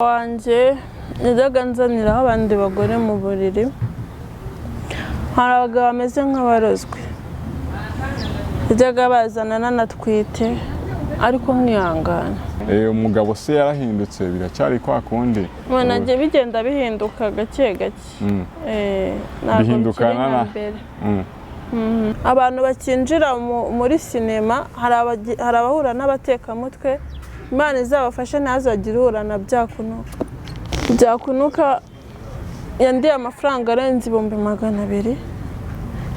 Wanjye najyaga nzaniraho abandi bagore mu buriri, hari abagabo bameze nk'abarozwe, yajyaga bazana nanatwite ariko nkihangana. Umugabo se yarahindutse biracyari kwa kundi? Nanjye bigenda bihinduka gake gake. Bihindukana na abantu bakinjira muri sinema, hari abahura n'abatekamutwe, Imana izabafashe ntazagire uhura na byakunuka yandiye amafaranga arenze 200,000.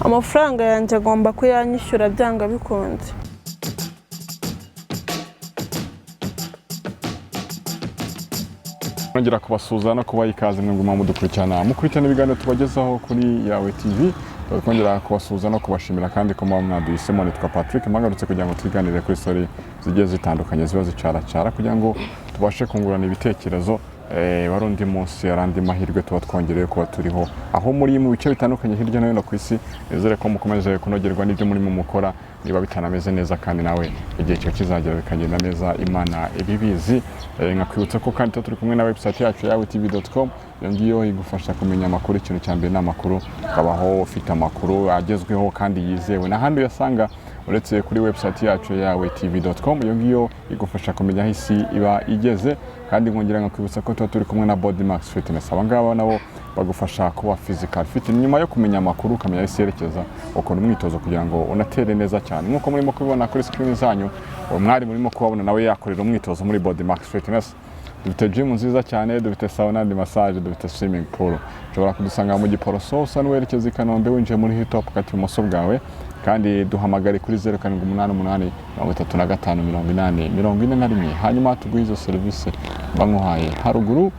Amafaranga yanjye agomba kuyanyishyura byanga bikunze. Nongera kubasuza no kubaha ikaze mwe nguma mudukurikirana mukurikirana ibiganiro tubagezaho kuri Yawe TV. Twongera kubasuza no kubashimira kandi ko mwaduhisemo. Nitwa Patrick, mwagarutse kugira ngo tuganire kuri story zigiye zitandukanye ziba zicaracara kugira ngo tubashe kungurana ibitekerezo. Barundi munsi yarandi mahirwe tuba twongereye kuba turiho aho muri mu bice bitandukanye hirya no hino ku isi. Nizere ko mukomeje kunogerwa n'ibyo muri mu mukora, niba bitanameze neza kandi nawe igihe cyo kizagera bikagenda neza, Imana ibibizi. Nkakwibutsa ko kandi turi kumwe na website yacu yawetv.com, yongiyo igufasha kumenya amakuru. Ikintu cya mbere n'amakuru, kabaho ufite amakuru agezweho kandi yizewe n'ahandi uyasanga uretse kuri website yacu yawetv.com. Yongiyo igufasha kumenya aho isi iba igeze, kandi nkongera nkakwibutsa ko turi kumwe na Body Max Fitness. Abangaba nabo bagufasha kuba physical fit, nyuma yo kumenya amakuru ukamenya isi yerekeza, ukora umwitozo kugira ngo unatere neza cyane. Nkuko murimo kubibona kuri screen zanyu, umwari murimo kubabona nawe yakorera umwitozo muri Body Max Fitness. Dufite gym nziza cyane, dufite sauna and massage, dufite swimming pool. Ushobora kudusanga mu Giporoso usa n'uwerekeza i Kanombe winjiye muri Hilltop kati ibumoso bwawe, kandi duhamagare kuri 0788 35 40 hanyuma tuguhe izo service bamuhaye haruguru.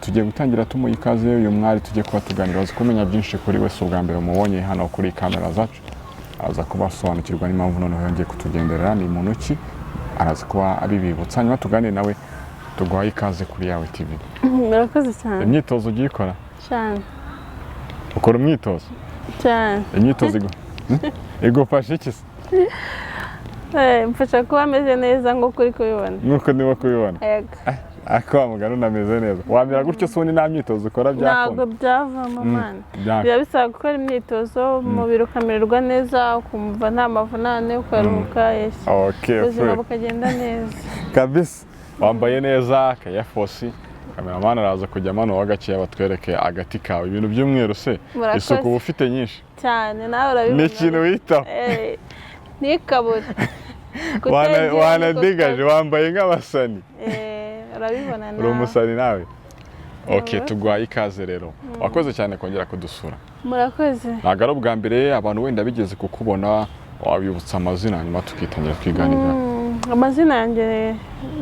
Tugiye gutangira tumuha ikaze uyu mwari, tugiye kuba tuganira kumenya byinshi kuri we. Ubwa mbere mubonye hano kuri kamera zacu, aza kubasobanukirwa n'impamvu noneho yongeye kutugenderera ni muntu ki, araza kuba abibibutsa. Hanyuma tuganire nawe, tuguhaye ikaze kuri Yawe TV. Murakoze cyane. Imyitozo ugiye ukora cyane? Ukora umwitozo cyane. Imyitozo igufasha iki se? Mfasha kuba ameze neza nk'uko uri kubibona. Nk'uko niba kubibona? Yego. Akwa mugano unameze neza. Wamira gutyo soni nta myitozo ukora byakunda? Ntabwo byavamo mana. Biba bisaba gukora imyitozo, umubiri ukamererwa neza, ukumva nta mavunane, ukaruhuka. Ubuzima bukagenda neza kabisa. Wambaye neza, kayafosi. Cameraman araza kujya mano wagaciye batwereke agati kawe. Ibintu by'umweru se isuku ufite nyinshi cyane, nawe urabibona. Ni ikintu witaho. Nikabura. Wanadigaje, wambaye nk'abasani. Urabibona nawe. Uri umusani nawe. Tuguhaye ikaze rero. Wakoze cyane kongera kudusura. Murakoze. Ntabwo ari ubwa mbere abantu wenda bigeze kukubona, wabibutsa amazina hanyuma tukitangira twiganira. Amazina yanjye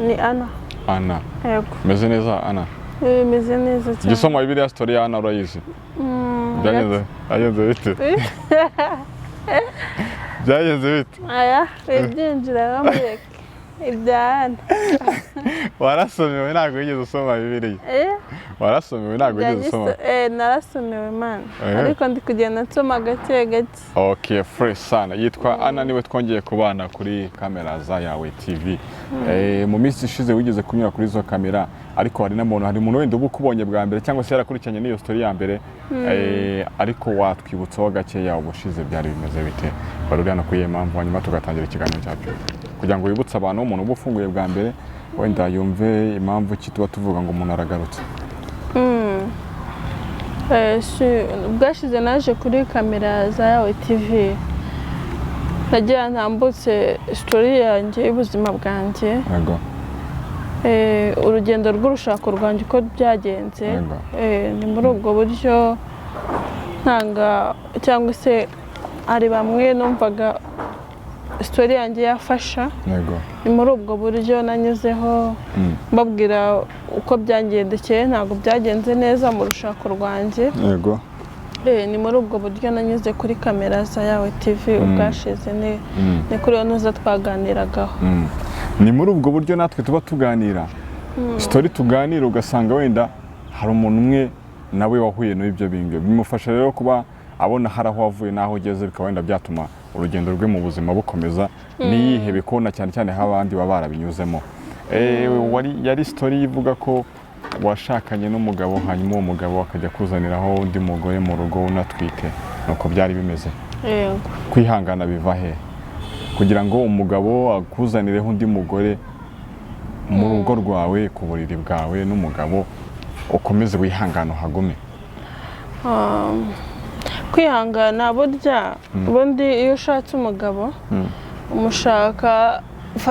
ni Ana. Ana. Yego. Meze neza Ana? Meze neza cyane. Gisoma Bibiliya story ya Ana urayizi? Byagenze bite? Byagenze bite? Aya, byinjira bamureke. Ibyana. Warasomewe ntabwo wigeze usoma Bibiliya? Warasomewe ntabwo wigeze usoma? Narasomewe man. Ariko ndi kugenda nsoma gake gake. Fresh sana. Yitwa Ana, niwe twongeye kubana kuri kamera za Yawe TV. Mu minsi ishize wigeze kunyura kuri zo kamera, ariko hari umuntu wenda ubu kubonye bwa mbere cyangwa se yarakurikiranye n'iyo story ya mbere. Ariko watwibutsaho gake yawo bushize byari bimeze bite? Bari hano kuri impamvu, hanyuma tugatangira ikiganiro cyacu kugira ngo wibutse abantu umuntu ubu ufunguye bwa mbere wenda yumve impamvu ki tuba tuvuga ngo umuntu aragarutse. Bwashize naje kuri kamera za Yawe TV, nagira ntambutse story yanjye y'ubuzima bwanjye. Yego. Urugendo rw'urushako rwanjye uko byagenze. Ni muri ubwo buryo ntanga cyangwa se ari bamwe numvaga story yanjye yafasha. Yego. Ni muri ubwo buryo nanyuzeho mbabwira uko byangendekeye, ntabwo byagenze neza mu rushako rwanjye. Yego. Ni muri ubwo buryo nanyuze kuri kamera za Yawe TV ubwashize ni kuri ono twaganiragaho. Ni muri ubwo buryo natwe tuba tuganira. Story tuganira ugasanga wenda hari umuntu umwe nawe wahuye n'ibyo bintu. Bimufasha rero kuba abona haraho wavuye naho ugeze, bikaba wenda byatuma urugendo rwe mu buzima bukomeza. Niyihebe kona cyane cyane habandi baba barabinyuzemo. yari story ivuga ko washakanye n'umugabo hanyuma uwo mugabo akajya kuzaniraho undi mugore mu rugo unatwite, nuko byari bimeze. Kwihangana biva he kugira ngo umugabo akuzanireho undi mugore mu rugo rwawe ku buriri bwawe n'umugabo ukomeze wihangana uhagume? Kwihangana burya ubundi iyo ushatse umugabo umushaka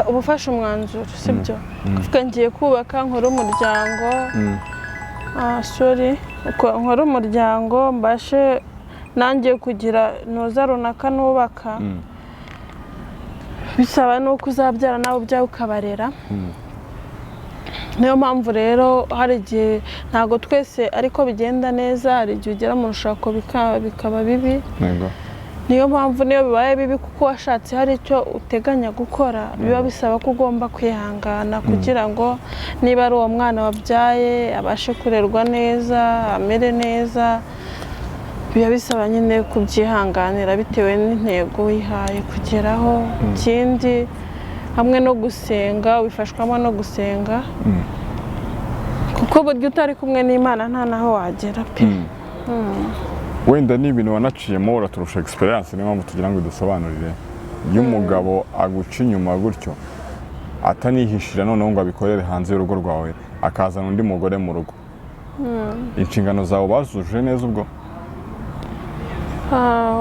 ubufasha umwanzuro, sibyo? Kuvuga ngiye kubaka nkora umuryango, nkora umuryango mbashe nanjye kugira noza runaka nubaka, bisaba nuko uzabyara nawe ubyawe ukabarera. Niyo mpamvu rero hari igihe ntabwo twese ariko bigenda neza, hari igihe ugera mu rushako bikaba bibi. Niyo mpamvu niyo bibaye bibi kuko washatse hari icyo uteganya gukora, biba bisaba ko ugomba kwihangana kugira ngo niba ari uwo mwana wabyaye abashe kurerwa neza, amere neza. Biba bisaba nyine kubyihanganira bitewe n'intego wihaye kugeraho. Ikindi hamwe no gusenga, ubifashwamo no gusenga, kuko burya utari kumwe n'Imana nta naho wagera pe. Wenda ni ibintu wanaciyemo uraturusha experience, niyo mpamvu tugira ngo dusobanurire. Iyo umugabo aguca inyuma gutyo atanihishira noneho ngo abikorere hanze y'urugo rwawe, akazana undi mugore mu rugo, inshingano zawe bazuje neza ubwo?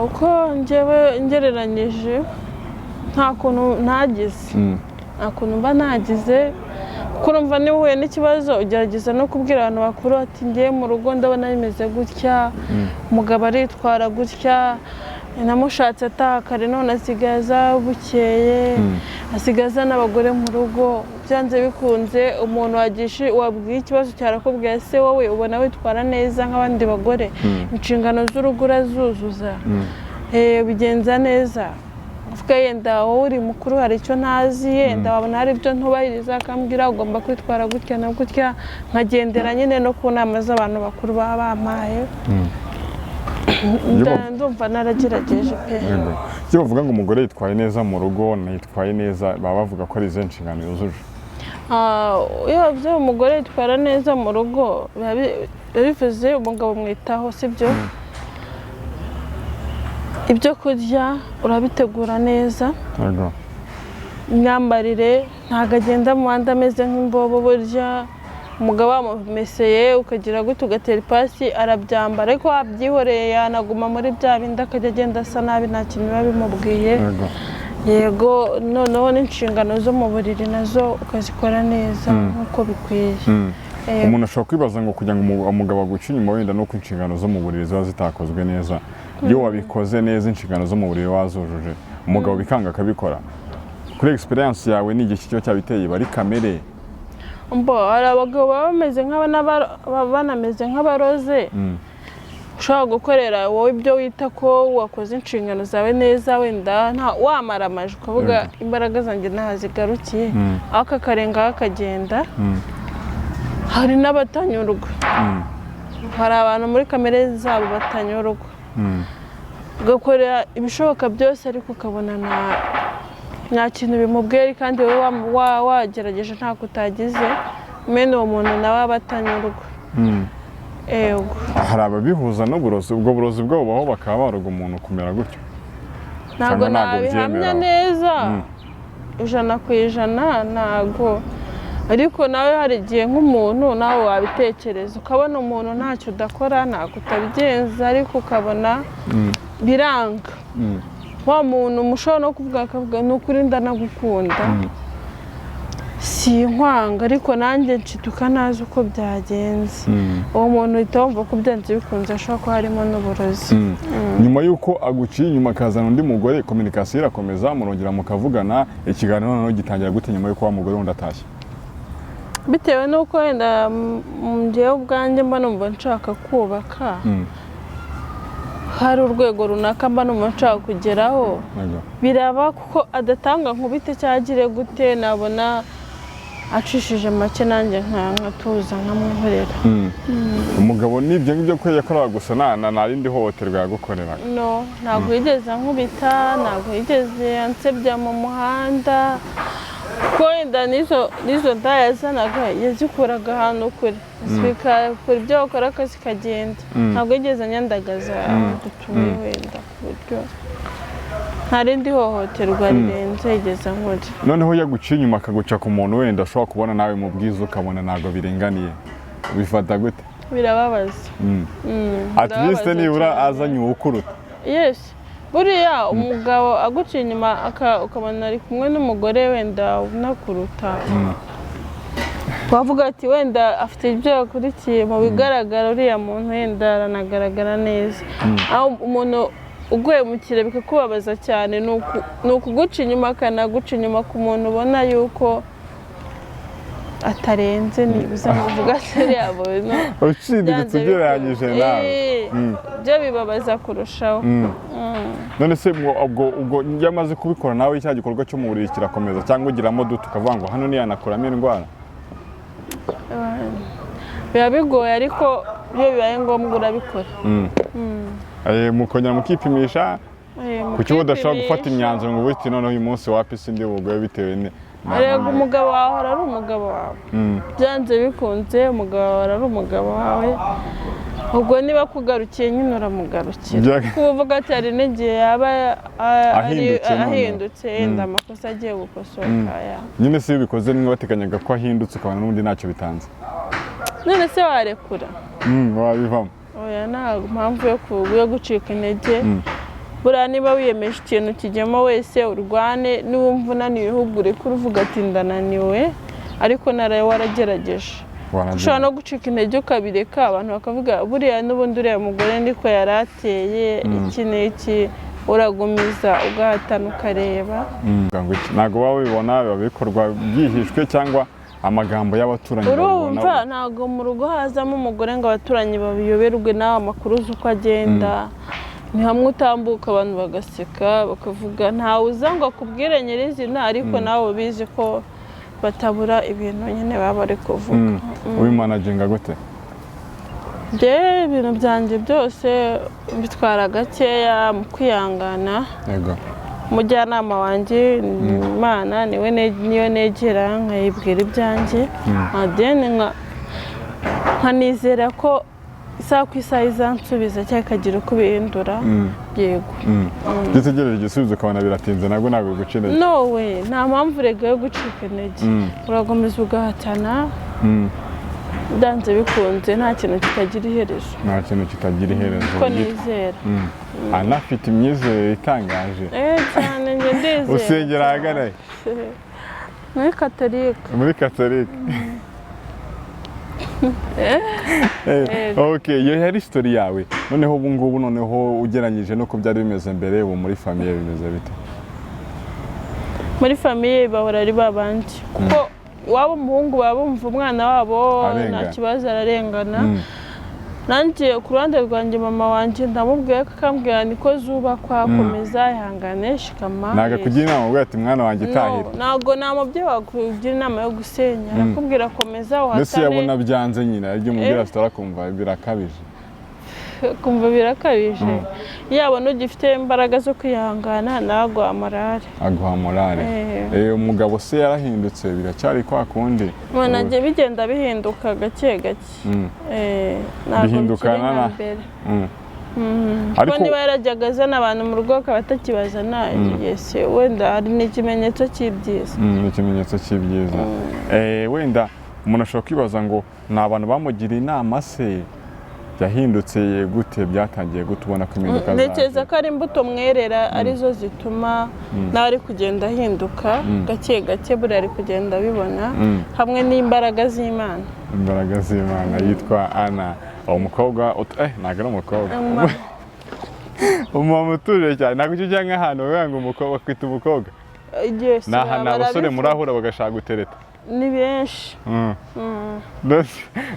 Uko njyewe ngereranyije nta kuntu nagize, nta kuntu mba nagize, kuko urumva niba uhuye n'ikibazo ugerageza no kubwira abantu bakuru ati ngiye mu rugo ndabona bimeze gutya, umugabo aritwara gutya, namushatse atakare none asigaza bukeye, asigaza n'abagore mu rugo. Byanze bikunze umuntu wabwiye ikibazo cyarakubwiye se wowe ubona witwara neza nk'abandi bagore, inshingano z'urugo urazuzuza, bigenza neza. Uvuga yenda wowe uri mukuru hari icyo ntazi, yenda wabona hari ibyo ntubahiriza akambwira ugomba kwitwara gutya na gutya, nkagendera nyine no ku nama z'abantu bakuru baba bampaye. Ndumva naragerageje pe. Iyo bavuga ngo umugore yitwaye neza mu rugo, yitwaye neza, baba bavuga ko ari izo nshingano yuzuje? Iyo bavuze umugore yitwara neza mu rugo biba bivuze umugabo umwitaho, sibyo? Ibyo kurya urabitegura neza, imyambarire ntabwo agenda mu muhanda ameze nk'imbobo. Burya umugabo wamumeseye ukagira gutya ugatera ipasi arabyambara, ariko wabyihoreye yanaguma muri bya bindi akajya agenda asa nabi, nta kintu biba bimubwiye. Yego, noneho n'inshingano zo mu buriri nazo ukazikora neza nk'uko bikwiye. Umuntu ashobora kwibaza ngo kugira ngo umugabo aguce inyuma wenda nuko inshingano zo mu buriri ziba zitakozwe neza. Iyo wabikoze neza inshingano zo mu buriri wazujuje, umugabo bikanga akabikora, kuri experience yawe ni igihe kiba cyabiteye, bari kamere? Hari abagabo baba banameze nk'abaroze, ushobora gukorera wowe ibyo wita ko wakoze inshingano zawe neza, wenda wamara amajwi ukavuga imbaraga zanjye ntazigarukiye, ariko akarengaho akagenda. Hari n'abatanyurwa, hari abantu muri kamere zabo batanyurwa, ugakorera ibishoboka byose ariko ukabona nta kintu bimubwira, kandi wowe wagerageje ntako utagize, mwene uwo muntu nawe aba atanyurwa. Hari ababihuza n'uburozi, ubwo burozi bwabo baho bakaba baroga umuntu kumera gutyo? Ntabwo nabihamya neza %100, ntabwo. Ariko nawe hari igihe nk'umuntu nawe wabitekereza ukabona umuntu ntacyo udakora, ntako utabigenza, ariko ukabona biranga. Wa muntu mushobora no kuvuga ni ukuri ndanagukunda, si inkwanga, ariko nanjye nshiduka nazi uko byagenze. Uwo muntu uhita wumva ko byanze bikunze ashobora kuba harimo n'uburozi. Nyuma y'uko aguciye inyuma akazana undi mugore, communication irakomeza, murongera mukavugana, ikiganiro noneho gitangira gute nyuma y'uko wa mugore wundi atashye? Bitewe n'uko wenda njyewe ubwanjye mba numva nshaka kubaka, hari urwego runaka mba numva nshaka kugeraho, biraba kuko adatanga nkubite cyagire gute, nabona acishije make nanjye nkatuza nkamwihorera. Umugabo n'ibyo ngibyo ko yakoraga gusa nta rindi hohoterwa yagukorera? Ntabwo yigeze ankubita, ntabwo yigeze ansebya mu muhanda, ko wenda n'izo nda yazanaga yazikuraga ahantu kure zikakora ibyo bakora akazi kagenda ntabwo yigeze anyandagaza aho dutuye wenda ku buryo nta rindi hohoterwa rirenze yigeze ankora. Noneho yaguciye inyuma akaguca ku muntu wenda ushobora kubona nawe mu bwiza ukabona ntabwo biringaniye bifata gute? Birababaza. At least nibura azanye uwukuruta. Yes. Buriya umugabo aguciye inyuma ukabona ari kumwe n'umugore wenda unakuruta. Wavuga ati wenda afite ibyo yakurikiye mu bigaragara uriya muntu wenda aranagaragara neza. Aho umuntu uguye mu kirere bikakubabaza cyane ni ukuguca inyuma akanaguca inyuma ku muntu ubona yuko atarenze nibuza muvuga atari abona uciriritse ugereranyije nawe byo bibabaza kurushaho. None se ubwo yamaze kubikora nawe cya gikorwa cyo mu buriri kirakomeza cyangwa ugiramo duto ukavuga ngo hano ntiyanakuramo indwara? Biba bigoye ariko iyo bibaye ngombwa urabikora. Mukongera mukipimisha ku kigo udashobora gufata imyanzuro ngo wite noneho uyu munsi wapisi ndi bugoye bitewe Rego umugabo wawe ari umugabo wawe. Byanze bikunze umugabo wawe ari umugabo wawe. Ubwo niba kugarukiye nyine uramugarukira. Kuvuga ati hari n'igihe yaba ahindutse yenda amakosa agiye gukosoka. Nyine se bikoze nimwe batekanyaga ko ahindutse ukabona n'undi ntacyo bitanze. None se warekura? Wabivamo. Oya nta mpamvu yo gucika intege. Buriya niba wiyemeje ikintu kijyamo wese urwane niwumva unaniwe uhubure kuri uvuga ati ndananiwe ariko naraye waragerageje. Ushobora no gucika intege ukabireka abantu bakavuga buriya n'ubundi uriya mugore niko yarateye iki n'iki uragumiza ugahatana ukareba. Ntabwo waba ubibona biba bikorwa byihishwe cyangwa amagambo y'abaturanyi urumva ntabwo mu rugo hazamo umugore ngo abaturanyi babiyoberwe nawe amakuru uzi uko agenda. Ni hamwe utambuka abantu bagaseka bakavuga ntawe uza ngo akubwire nyirizina ariko nawe ubizi ko batabura ibintu nyine baba bari kuvuga. Ubimanaginga gute? Ibintu byanjye byose mbitwara gakeya mu kwihangana. Yego. Umujyanama wanjye Imana niyo negera nkayibwira ibyanjye. Nkanizera ko isaha ku isaha izansubiza cyangwa ikagira uko bihindura. Yego. Gitegereje igisubizo ukabona biratinze nabwo ntabwo biguca intege. No way, nta mpamvu rega yo gucika intege. Urakomeza ugahatana. Byanze bikunze nta kintu kitagira iherezo. Nta kintu kitagira iherezo. Ko nizera. Anafite imyizerere itangaje. Cyane njye ndizera. Usengera ahagana he? Muri Katolika. Muri Katolika. Okay, iyo yari story yawe. Noneho ubu ngubu noneho ugeranyije no ko byari bimeze mbere ubu muri famille bimeze bite? Muri famille bahora ari babandi. Kuko waba umuhungu babumva umwana wabo nta kibazo ararengana. Nanjye ku ruhande rwanjye mama wanjye ndamubwiye ko akambwira niko zubakwa komeza ihangane shikama. Naga kugira inama ubwo ati mwana wanjye tahira. Ntago namubyeyi wakugira inama yo gusenya arakubwira komeza uhatane. Mbese yabona byanze nyine aryo umubwira turakumva birakabije. Kumva birakabije. Yabona ugifite imbaraga zo kwihangana nago amarare. Aguha morale. Umugabo se yarahindutse biracyari kwa kundi. Nanjye bigenda bihinduka gake gake. Bihindukana na ariko niba yarajyaga azana abantu mu rugo akaba atakibazana yese wenda hari n'ikimenyetso cy'ibyiza. Ikimenyetso cy'ibyiza. Wenda umuntu ashobora kwibaza ngo ni abantu bamugiriye inama se yahindutse gute byatangiye gutubona ko impinduka zaje? Ntekereza ko ari imbuto mwerera arizo zituma nawe ari kugenda ahinduka gake gake buri ari kugenda bibona hamwe n'imbaraga z'Imana. Imbaraga z'Imana yitwa Ana. Umukobwa ntabwo ari umukobwa. Umumama utuje cyane ntabwo icyo cyangwa ahantu bavuga ngo umukobwa kwita umukobwa. Ni ahantu abasore murahura bagashaka gutereta. Ni benshi.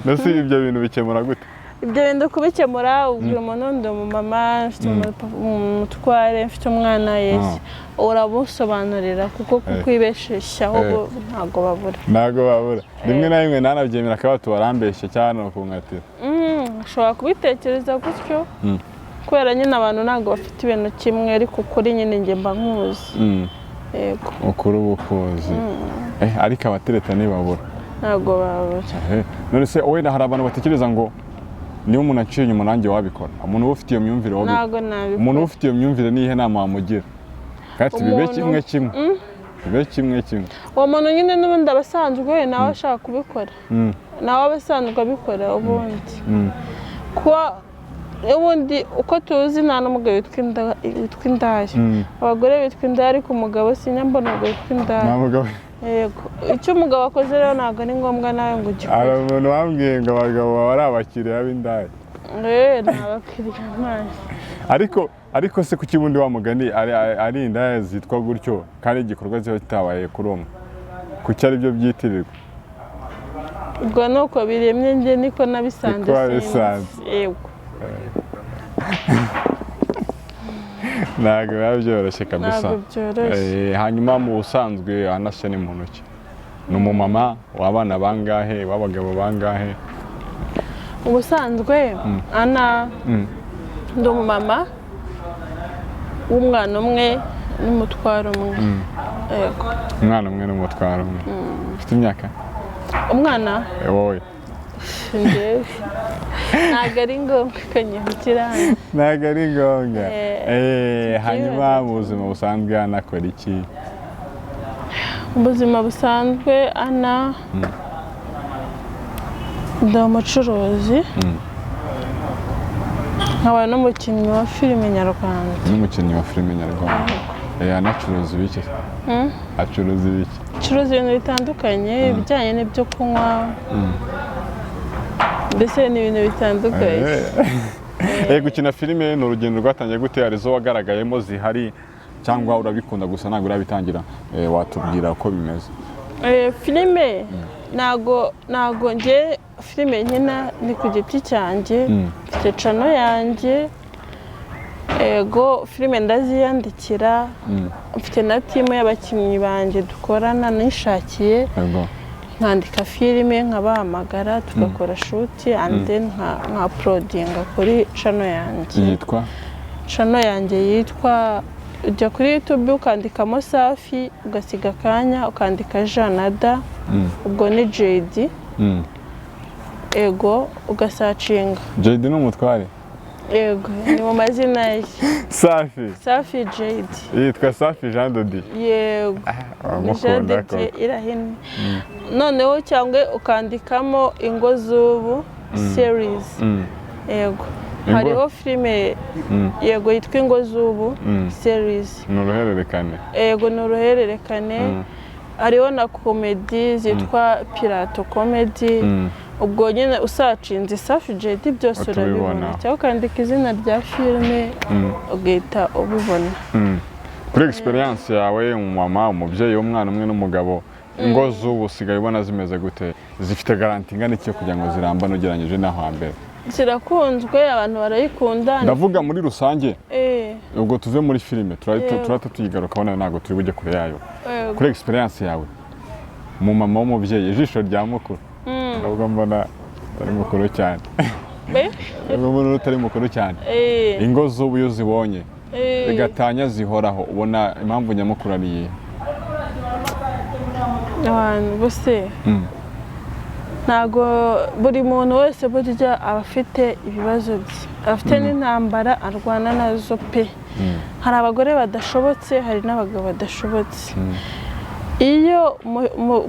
Mbese ibyo bintu bikemura gute? Ibyo bintu kubikemura ubwira umuntu ndi umumama mfite umutware mfite umwana yese urabusobanurira kuko kukwibesheshaho ntago babura. Ntago babura. Rimwe na rimwe nanabyemera ko barambeshye cyane no kunkatira. Ushobora kubitekereza gutyo kubera nyine abantu ntago bafite ibintu kimwe ariko kuri nyine njye mba nkuzi. yego ukuri ubukuzi ariko abatereta ntibabura ntabwo babura none se wenda hari abantu batekereza ngo niba umuntu aciye inyuma nanjye wabikora umuntu uba ufite iyo myumvire ntabwo nabikora umuntu uba ufite iyo myumvire nihe nama wamugira kandi bibe kimwe kimwe bibe kimwe kimwe uwo muntu nyine n'ubundi aba asanzwe nawe ashaka kubikora nawe aba asanzwe abikora ubundi kuba ubundi uko tuzi nta n'umugabo witwa indaya abagore bitwa indaya ariko umugabo sinyambona umugabo witwa indaya yego icyo umugabo akoze rero ntabwo ari ngombwa nawe ngo ugikore hari umuntu wambwiye ngo abagabo baba ari abakiriya b'indaya ni abakiriya ntazi ariko se kuki ubundi wa mugani ari indaya zitwa gutyo kandi igikorwa kiba kitabaye kuri umwe kuki ari byo byitirirwa ubwo ni uko biremye njye niko nabisanze yego ntabwo biba byoroshye kabisa ntabwo byoroshye hanyuma mu busanzwe anase ni muntu ki ni umumama w'abana bangahe w'abagabo bangahe ubusanzwe ana ndi umumama w'umwana umwe n'umutwaro umwe yego umwana umwe n'umutwaro umwe ufite imyaka umwana wowe njyewe ntabwo ari ngombwa ko nyihutira hano ntabwo ari ngombwa hanyuma mu buzima busanzwe anakora iki mu buzima busanzwe ana ndi umucuruzi nkaba n'umukinnyi wa filime nyarwanda n'umukinnyi wa filime nyarwanda anacuruza ibiki acuruza ibiki acuruza ibintu bitandukanye ibijyanye n'ibyo kunywa mbese ni ibintu bitandukanye gukina filime ni urugendo rwatangiye gute hari izo wagaragayemo zihari cyangwa urabikunda gusa ntabwo urabitangira watubwira uko bimeze filime ntabwo njye filime nkina ni ku giti cyanjye mfite cano yanjye ego filime ndaziyandikira mfite na timu y'abakinnyi banjye dukorana nishakiye nkandika filime nkabahamagara tugakora shuti and then nka porodinga kuri cano yanjye cano yanjye yitwa ujya kuri YouTube ukandikamo Safi ugasiga akanya ukandika Janada ubwo ni JD ego ugasacinga JD ni umutware yego ni mu mazina ye Safi JD yitwa Safi Jean Dodi yego Jean Dodi irahini noneho cyangwa ukandikamo Ingo z'ubu series yego hariho filime yego yitwa Ingo z'ubu series ni uruhererekane yego ni uruhererekane hariho na komedi zitwa Pirato Comedy ubwo nyine usacinze Safi JD byose urabibona cyangwa ukandika izina rya filime ugahita ubibona kuri experience yawe umumama umubyeyi w'umwana umwe n'umugabo ingo z'ubu usigaye ubona zimeze gute zifite garanti ingana iki kugira ngo zirambane ugereranyije n'aho hambere zirakunzwe abantu barayikunda ndavuga muri rusange ubwo tuve muri filime turahita tuyigaruka abona ntabwo turi bujye kure yayo kuri experience yawe umumama w'umubyeyi ijisho rya mukuru ndavuga mbona atari mukuru cyane umuntu utari mukuru cyane ingo z'ubu iyo zibonye bigatanya zihoraho ubona impamvu nyamukuru ari iyihe abantu bose ntabwo buri muntu wese burya aba afite ibibazo bye afite n'intambara arwana nazo pe hari abagore badashobotse hari n'abagabo badashobotse iyo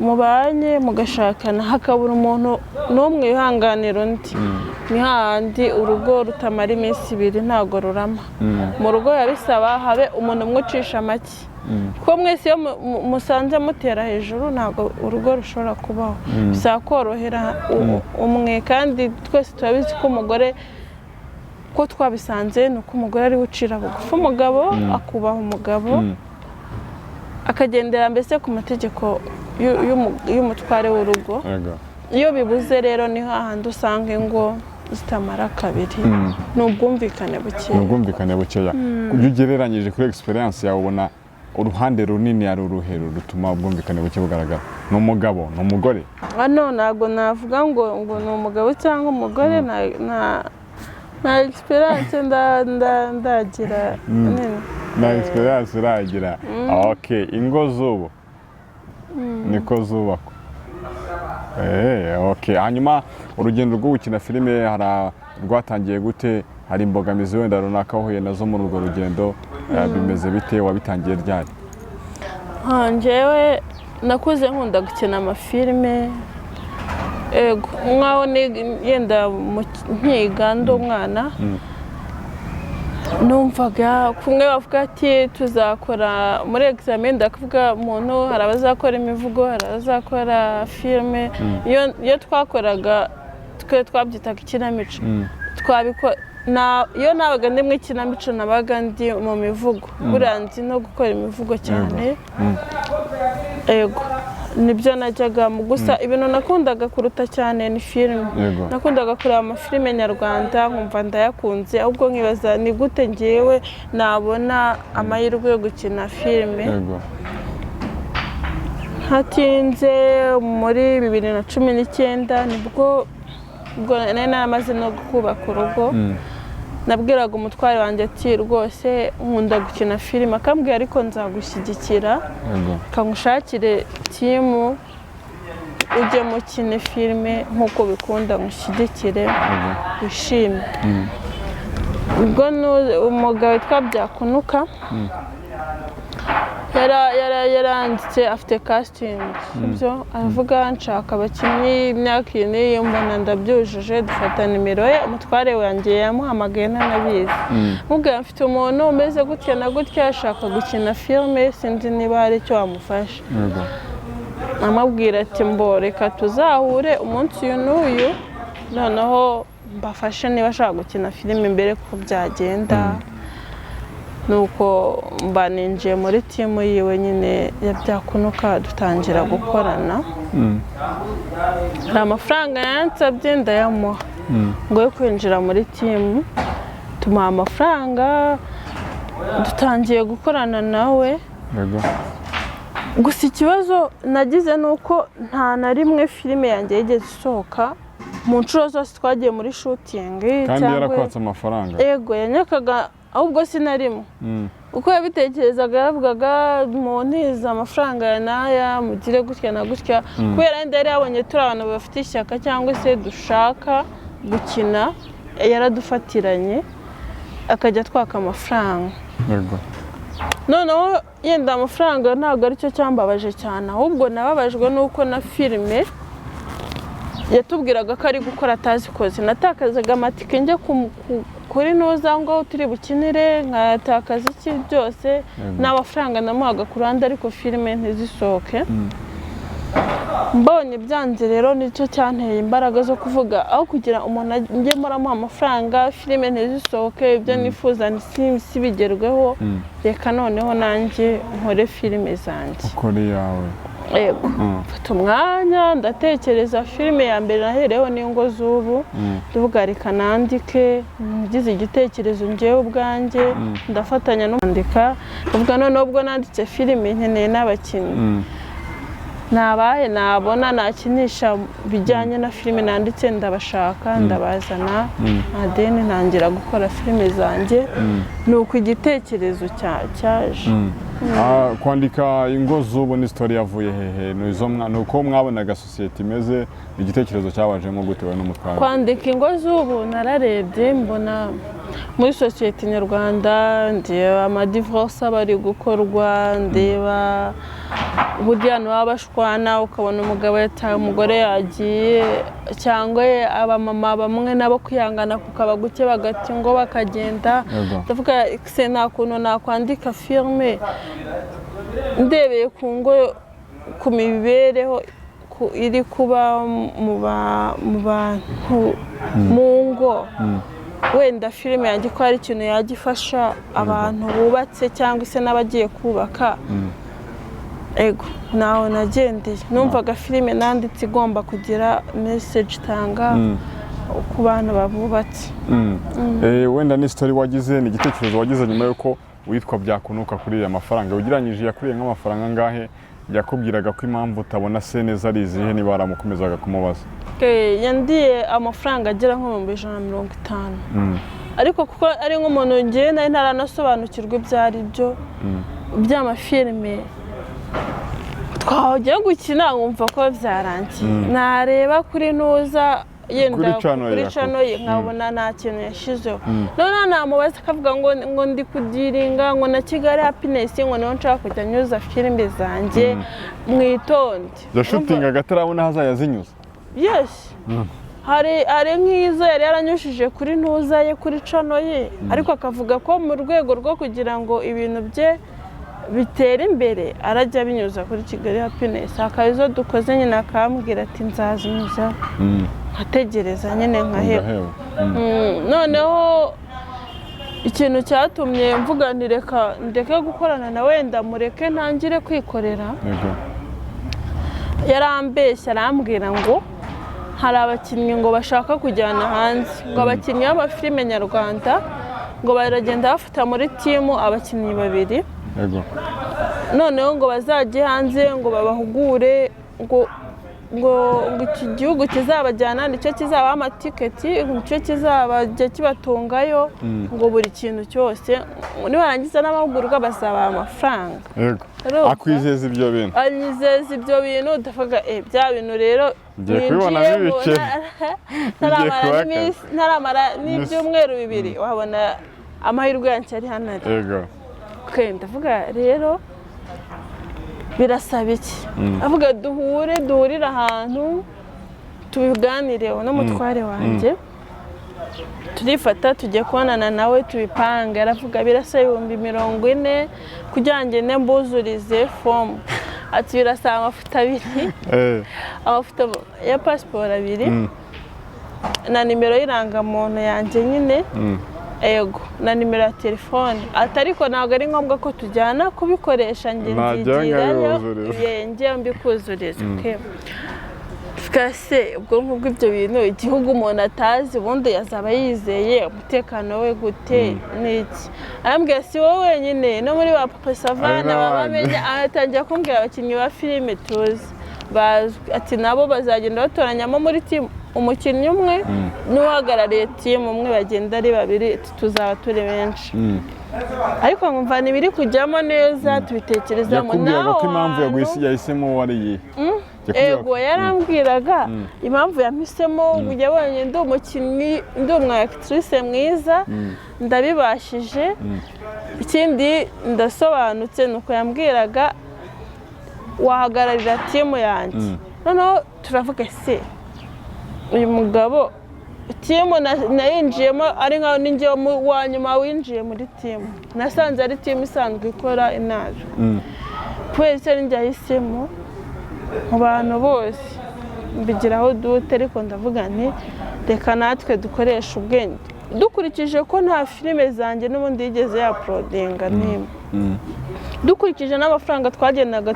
mubanye mugashakana hakabura umuntu n'umwe wihanganira undi ni hahandi urugo rutamara iminsi ibiri ntabwo rurama mu rugo biba bisaba habe umuntu umwe ucisha make kuko mwese iyo musanze mutera hejuru ntabwo urugo rushobora kubaho bisaba korohera umwe kandi twese turabizi ko umugore ko twabisanze ni uko umugore ari we ucira bugufi umugabo akubaha umugabo akagendera mbese ku mategeko y'umutware w'urugo iyo bibuze rero ni hahandi usanga ingo zitamara kabiri ni ubwumvikane bukeya ni ubwumvikane bukeya iyo ugereranyije kuri experience yawe ubona uruhande runini ari uruhero rutuma ubwumvikane buke bugaragara ni umugabo ni umugore hano ntabwo navuga ngo ni umugabo cyangwa umugore nta experience ndagira nta experience uragira. Okay, ingo z'ubu niko zubakwa. Okay, hanyuma urugendo rwo gukina filime rwatangiye gute? Hari imbogamizi wenda runaka wahuye nazo muri urwo rugendo, bimeze bite? Wabitangiye ryari? Njyewe nakuze nkunda gukina amafilime, nkaho yenda nkiga ndi umwana, numvaga kumwe bavuga ati tuzakora muri examen, ndakuvuga umuntu hari abazakora imivugo, hari abazakora filime. Iyo twakoraga twe twabyitaga ikinamico, iyo nabaga ndi mu ikinamico nabaga ndi mu mivugo, buriya nzi no gukora imivugo cyane. Yego, nibyo najyagamo. Gusa ibintu nakundaga kuruta cyane ni filime. Nakundaga kureba amafilime nyarwanda nkumva ndayakunze, ahubwo nkibaza ni gute ngewe nabona amahirwe yo gukina filime. Hatinze muri 2019 nibwo nari namaze no kubaka urugo, nabwiraga umutware wanjye ati rwose nkunda gukina filime, akambwira ariko nzagushyigikira, kangushakire timu ujye mukine filime nk'uko bikunda, mushyigikire wishime. Ubwo umugabo witwa Byakunuka yaranditse afite casting, ibyo aravuga nshaka abakinnyi imyaka ine, mbona ndabyujuje, dufata nimero ye. Umutware wanjye yamuhamagaye ntanabizi, mubwira mfite umuntu umeze gutya na gutya ashaka gukina filime, sinzi niba hari icyo wamufasha. Amubwira ati reka tuzahure umunsi uyu n'uyu, noneho mbafashe niba ashaka gukina filime mbere kuko byagenda. Nuko mba ninjiye muri timu yiwe nyine ya Byakunuka, dutangira gukorana. Hari amafaranga yansabye ndayamuha ngo yo kwinjira muri timu, tumuha amafaranga, dutangiye gukorana nawe. Gusa ikibazo nagize nuko nta na rimwe filime yanjye yigeze isohoka mu nshuro zose twagiye muri shooting. Kandi yarakwatse amafaranga? Yego, yanyakaga, ahubwo sinarimwe. Uko yabitekerezaga yavugaga muntiza amafaranga ya naya mugire gutya na gutya, kubera yari yabonye turi abantu bafite ishyaka cyangwa se dushaka gukina, yaradufatiranye akajya twaka amafaranga. Noneho yenda amafaranga ntabwo aricyo cyambabaje cyane, ahubwo nababajwe nuko na filime yatubwiraga ko ari gukora atazikoze. Natakazaga amatike njya kuri nuza ngo turi bukinire, nkatakaza iki byose, n'amafaranga namuhaga ku ruhande ariko filime ntizisohoke. Mbonye byanze rero nicyo cyanteye imbaraga zo kuvuga aho kugira umuntu njye muramuha amafaranga filime ntizisohoke, ibyo nifuza sibigerweho, reka noneho nanjye nkore filime zanjye. Ukore yawe? Yego, mfata umwanya ndatekereza. Filime ya mbere nahereho ni Ingo z'ubu, tuvuga reka nandike, ngize igitekerezo njyewe ubwanjye, ndafatanya no kwandika. Tuvuga noneho ubwo nanditse filime nkeneye n'abakinnyi, nabaye nabona nakinisha bijyanye na filime nanditse, ndabashaka ndabazana, adeni ntangira gukora filime zanjye. Nuko igitekerezo cyaje. Kwandika Ingo z'ubu ni story yavuye hehe? Nuko mwabonaga society imeze, igitekerezo cyabajemo gute we n'umutware? Kwandika Ingo z'ubu nararebye mbona muri society nyarwanda, ndeba amadivorce bari gukorwa, ndeba uburyo baba bashwana, ukabona umugabo yataye umugore yagiye, cyangwa abamama bamwe nabo kwihangana kukaba guke bagati ngo bakagenda. Ndavuga se nta kuntu nakwandika filime ndebeye ku ngo, ku mibereho iri kuba mu bantu mu ngo, wenda filime yanjye ko hari ikintu yagifasha abantu bubatse cyangwa se n'abagiye kubaka. Ego, naho nagendeye, numvaga filime nanditse igomba kugira message itanga ku bantu babubatse. Wenda ni story wagize, ni igitekerezo wagize nyuma yuko witwa Byakunuka kuri aya mafaranga, ugeranyije yakuriye nk'amafaranga ngahe? Yakubwiraga ko impamvu utabona se neza ari izihe niba waramukomezaga kumubaza? Yandiye amafaranga agera nko mu 150. ariko kuko ari nk'umuntu ngiye nari ntaranasobanukirwa ibyo ari byo by'amafilime twajya gukina nkumva ko byarangiye nareba kuri ntuza yenda kuri cano ye nkabona nta kintu yashizeho noneho namubaza akavuga ngo ndi kudiringa ngo na Kigali Happiness ngo niho nshaka kujya nyuza filime zanjye mwitonde zashutingaga atarabona hazajya zinyuza yes hari nk'izo yari yaranyushije kuri ntuza ye kuri cano ye ariko akavuga ko mu rwego rwo kugira ngo ibintu bye bitera imbere arajya binyuza kuri Kigali Happiness hakaba izo dukoze nyine akambwira ati nzazinyuza nkategereza nyine nkaheba noneho ikintu cyatumye mvuga nti reka ndeke gukorana na wenda mureke ntangire kwikorera yarambeshya arambwira ngo hari abakinnyi ngo bashaka kujyana hanze ngo abakinnyi b'amafilime nyarwanda ngo baragenda bafata muri timu abakinnyi 2 noneho ngo bazajye hanze ngo babahugure ngo iki gihugu kizabajyana nicyo kizabaha amatiketi nicyo kizabajya kibatungayo ngo buri kintu cyose nibarangiza n'amahugurwa bazabaha amafaranga akwizeza ibyo bintu anyizeza ibyo bintu ndavuga bya bintu rero ntaramara n'ibyumweru 2 wabona amahirwe yanjye ari hano ndavuga rero birasaba iki avuga duhurire ahantu tubiganireho n'umutware wanjye turifata tujye kubonana nawe tubipanga aravuga birasaba 40,000 kugira ngo ngende mbuzurize fomu ati birasaba amafoto 2 amafoto ya pasiporo 2 na nimero y'irangamuntu yanjye nyine ego na nimero ya telefone atariko ntabwo ari ngombwa ko tujyana kubikoresha nzigirayo njye mbikuzuriza twese ubwonko bw'ibyo bintu igihugu umuntu atazi ubundi yazaba yizeye umutekano we gute n'iki arambwira si wowe wenyine no muri ba Papa Savana babamenya atangiye kumbwira abakinnyi ba filime tuzi ati nabo bazagenda batoranyamo muri timu umukinnyi umwe n'uhagarariye timu umwe bagenda ari 2 tuzaba turi benshi ariko nkumva ntibiri kujyamo neza tubitekerezamo naho ko impamvu yahisemo wariye ego yarambwiraga impamvu yampisemo kujya abonye ndi umukinnyi ndi umwactrice mwiza ndabibashije ikindi ndasobanutse nuko yambwiraga wahagararira timu yanjye noneho turavuga se uyu mugabo timu nayinjiyemo ari nkaho ninjye wa nyuma winjiye muri timu nasanze ari timu isanzwe ikora inaje kubera icyo ninjye yahisemo mu bantu bose mbigiraho dute ariko ndavuga nti reka natwe dukoresha ubwenge dukurikije ko nta filime zanjye n'ubundi yigeze yaprodinga nimwe dukurikije n'amafaranga twagendaga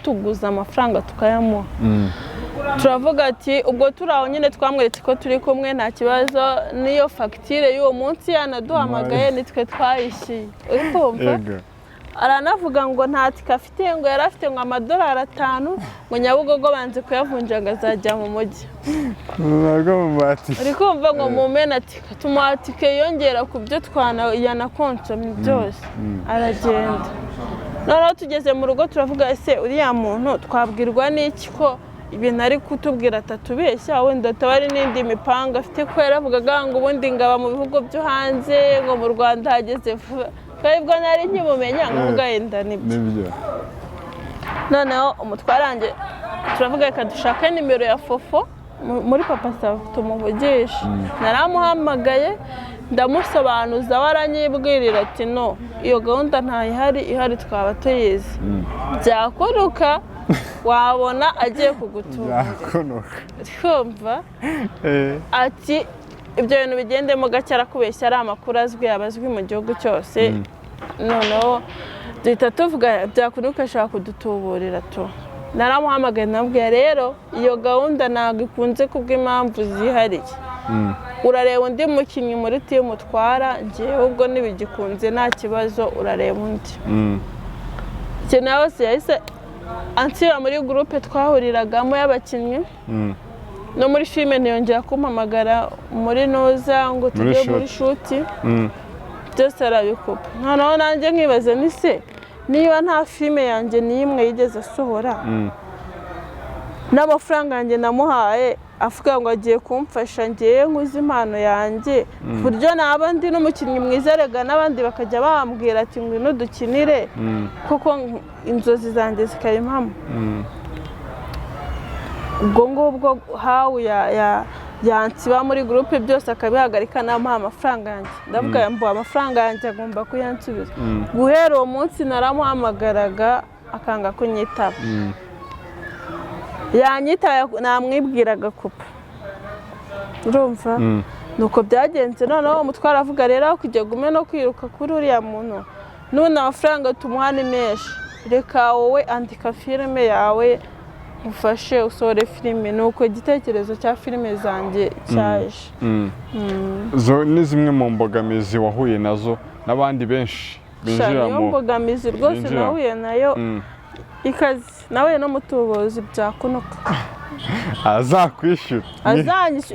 tuguza amafaranga tukayamuha turavuga ati ubwo turaho nyine twamweretse ko turi kumwe nta kibazo niyo fagitire y'uwo munsi yanaduhamagaye nitwe twayishyuye uri kumva aranavuga ngo nta tika afite ngo yari afite ngo $5 ngo Nyabugogo banze kuyavunja ngo azajya mu mujyi uri kumva ngo mumena tika tumuha tike yongera ku byo yanakonsomye byose aragenda noneho tugeze mu rugo turavuga ese uriya muntu twabwirwa n'iki ko ibintu ari kutubwira atatubeshya wenda atabari n'indi mipanga afite ko yaravugaga ngo ubundi ngaba mu bihugu byo hanze ngo mu Rwanda hageze vuba twebwe nari nkimumenya nkavuga yenda nibyo noneho umutwarange turavuga reka dushake nimero ya Fofo muri Papa Sava tumuvugisha naramuhamagaye ndamusobanuza waranyibwirira ati no iyo gahunda ihari twaba tuyizi byakoruka wabona agiye kugutura twumva ati ibyo bintu bigendemo gake arakubeshya ari amakuru abazwi mu gihugu cyose noneho duhita tuvuga byakunuka ashaka kudutuburira tu naramuhamagaye nabwiye rero iyo gahunda ntabwo ikunze kubw'impamvu zihariye urareba undi mukinnyi muri timu utwara njyewe ubwo ntibigikunze nta kibazo urareba undi ikintu yose yahise anshyira muri gurupe twahuriragamo y'abakinnyi no muri filime ntiyongera kumpamagara muri noza ngo tujye muri shuti byose arabikupa noneho nanjye nkibaza ni se niba nta filime yanjye n'imwe yigeze asohora n'amafaranga yanjye namuhaye avuga ngo agiye kumfasha ngewe nkuzi impano yanjye ku buryo naba ndi n'umukinnyi mwiza rega n'abandi bakajya bambwira ati ngwino dukinire kuko inzozi zanjye zikaba impamo ubwo ngubwo hawe yansiba muri gurupe byose akabihagarika namuha amafaranga yanjye ndavuga yambuwe amafaranga yanjye agomba kuyansubiza guhera uwo munsi naramuhamagaraga akanga kunyitaba yanyitaye namwibwiraga kupa urumva nuko byagenze noneho umutwara avuga rero kujya gume no kwiruka kuri uriya muntu none amafaranga tumuha ni menshi reka wowe andika filime yawe ufashe usohore filime nuko igitekerezo cya filime zanjye cyaje zo ni zimwe mu mbogamizi wahuye nazo n'abandi benshi binjira mu mbogamizi rwose nahuye nayo ikazi nawe no mutubozi byakunuka azakwishyura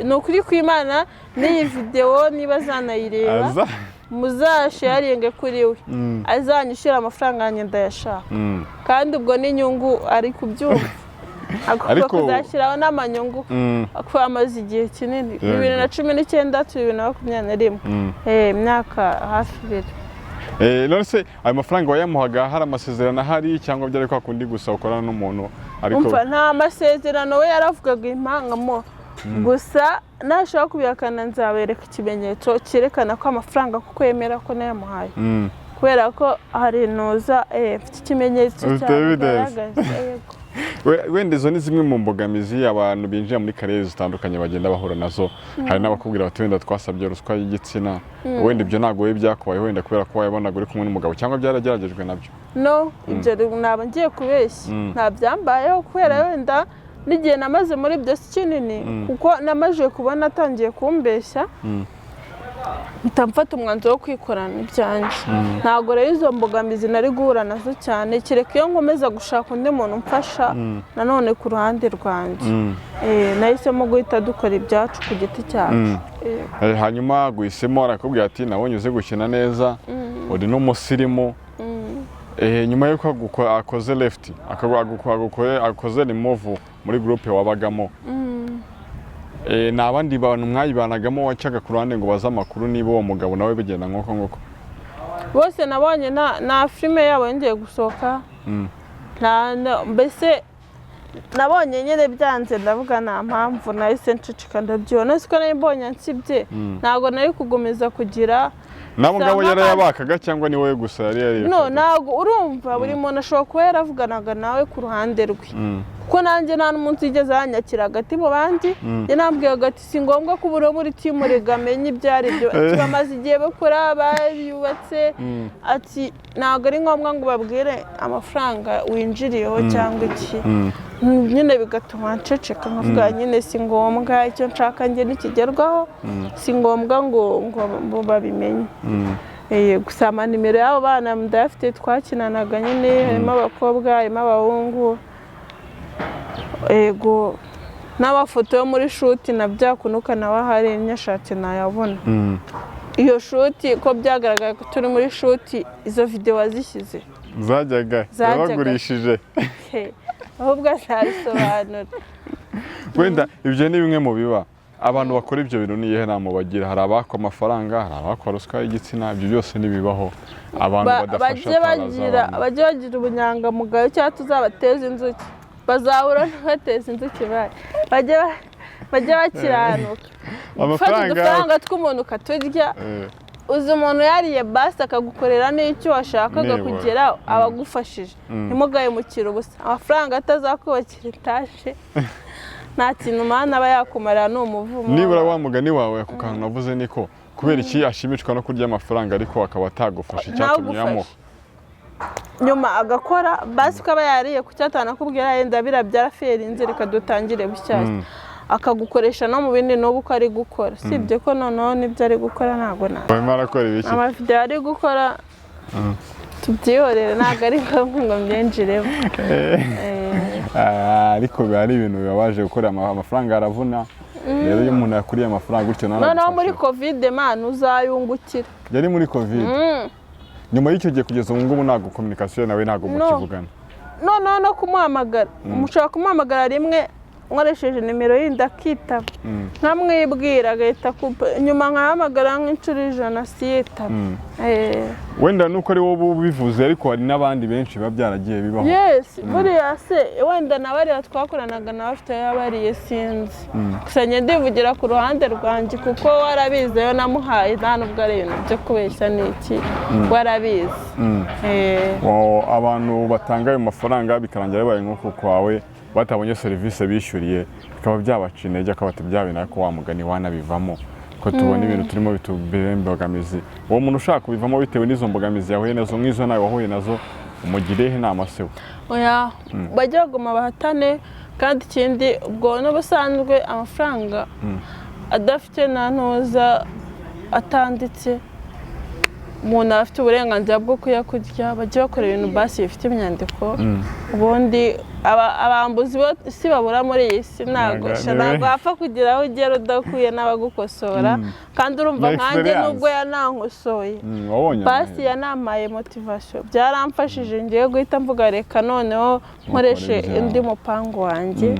ni ukuri kw'Imana n'iyi videwo niba zanayireba muzasharinge kuri we azanyishyura amafaranga yanjye ndayashaka kandi ubwo n'inyungu ari kubyumva agomba kuzashyiraho n'amanyungu kuko amaze igihe kinini 2019 2021 imyaka hafi 2 none se ayo mafaranga wayamuhaga hari amasezerano ahari cyangwa byari kwa kundi gusa ukorana n'umuntu ariko nta masezerano we yaravugaga impangamo gusa nashaka kubihakana nzabereka ikimenyetso cyerekana ko amafaranga kuko yemera ko nayamuhaye kubera ko hari noza mfite ikimenyetso cyagaragaza wenda izo ni zimwe mu mbogamizi abantu binjira muri karere zitandukanye bagenda bahura nazo hari n'abakubwira bati wenda twasabye ruswa y'igitsina wenda ibyo ntabwo we byakubaye wenda kubera ko wayabonaga uri kumwe n'umugabo cyangwa byarageragejwe nabyo no ibyo naba ngiye kubeshya nta byambayeho kubera wenda n'igihe namaze muri ibyo si kinini kuko namaze kubona atangiye kumbeshya mfata umwanzuro wo kwikorana ibyanjye ntabwo rero izo mbogamizi nari guhura nazo cyane kereka iyo nkomeza gushaka undi muntu umfasha nanone ku ruhande rwanjye nahisemo guhita dukora ibyacu ku giti cyacu hanyuma guhisemo arakubwira ati nabonye uzi gukina neza uri n'umusirimu nyuma y'uko akoze left akoze remove muri groupe wabagamo ni abandi bantu mwayibanagamo wacaga ku ruhande ngo baze amakuru niba uwo mugabo nawe bigenda nk'uko nguko bose nabonye na filime yabo yongeye gusohoka mbese nabonye nyine byanze ndavuga nta mpamvu nahise ncicika ndabyibona siko nari mbonye nsibye ntabwo nari kugumiza kugira nabo ngabo yarayabakaga cyangwa ni wowe gusa yari no ntabwo urumva buri muntu ashobora kuba yaravuganaga nawe ku ruhande rwe kuko nanjye nta n'umunsi yigeze yanyakira hagati mu bandi yanambwiraga ati si ngombwa ko ubura muri timu rega amenye ibyo ari byo bamaze igihe bakora bayubatse ati ntabwo ari ngombwa ngo babwire amafaranga winjiriyeho cyangwa iki nyine bigatuma nceceka nkavuga nyine si ngombwa icyo nshaka njye ntikigerwaho si ngombwa ngo babimenye gusa amanimero y'abo bana ndayafite twakinanaga nyine harimo abakobwa harimo abahungu ego n'amafoto yo muri shuti na byakunuka nawe ahari nyashatse nayabona iyo shuti ko byagaragara ko turi muri shuti izo videwo wazishyize zajyaga yabagurishije ahubwo azabisobanura wenda ibyo ni bimwe mu biba abantu bakora ibyo bintu niyihe nama bagira hari abakwa amafaranga hari abakwa ruswa y'igitsina ibyo byose ntibibaho abantu badafasha bajye bagira ubunyangamugayo cyangwa tuzabateza inzuki bazahura n'abateza inzuki bajye bakiranuka gufata udufaranga tw'umuntu ukaturya uzi umuntu yariye basi akagukorera n'icyo washakaga kugeraho abagufashije ntimugahemukire ubusa amafaranga atazakubakira etaje nta kintu umwana aba yakumarira ni umuvumo nibura wa mugani wawe ako kantu navuze niko kubera iki ashimishwa no kurya amafaranga ariko akaba atagufasha icyatumye yamuha nyuma agakora basi ko aba yariye ku cyatana kubwira yenda birabyara ferinze reka dutangire bushyashya akagukoresha no mu bindi n'ubu ko ari gukora sibye ko noneho n'ibyo ari gukora ntabwo barimo arakora ibiki amavideo ari gukora tubyihorere ntabwo ari ngombwa ngo mbyinjiremo ariko biba ari ibintu bibabaje gukora amafaranga aravuna rero iyo umuntu yakuriye amafaranga gutyo noneho muri covid man uzayungukira yari muri covid nyuma y'icyo gihe kugeza ubu ngubu ntabwo communication nawe ntabwo mukivugana no kumuhamagara mushobora kumuhamagara rimwe nkoresheje nimero yindi akitaba nkamwibwira agahita nyuma nkahamagara nk'inshuro 100 siyitaba wenda nuko ari wowe ubivuze ariko hari n'abandi benshi biba byaragiye bibaho yes buriya se wenda nabariya twakoranaga nawe afite yabariye sinzi gusa njye ndivugira ku ruhande rwanjye kuko warabizi yo namuhaye nta nubwo ari ibintu byo kubeshya n'iki warabizi abantu batanga ayo mafaranga bikarangira bibaye nk'uko kwawe batabonye serivisi bishyuriye bikaba byabaca intege akaba ati bya bintu ariko wa mugani wanabivamo ko tubona ibintu turimo bitubere imbogamizi uwo muntu ushaka kubivamo bitewe n'izo mbogamizi yahuye nazo nk'izo nawe wahuye nazo umugireho inama se oya bajya baguma bahatane kandi ikindi ubwo n'ubusanzwe amafaranga adafite na ntuza atanditse umuntu afite uburenganzira bwo kuyakurya bajya bakora ibintu basi bifite imyandiko ubundi abambuzi si babura muri iyi si ntabwo wapfa kugira aho ugera udakuye n'abagukosora kandi urumva nkanjye nubwo yanankosoye basi yanamaye motivation byaramfashije ngiye guhita mvuga reka noneho nkoreshe undi mupango wanjye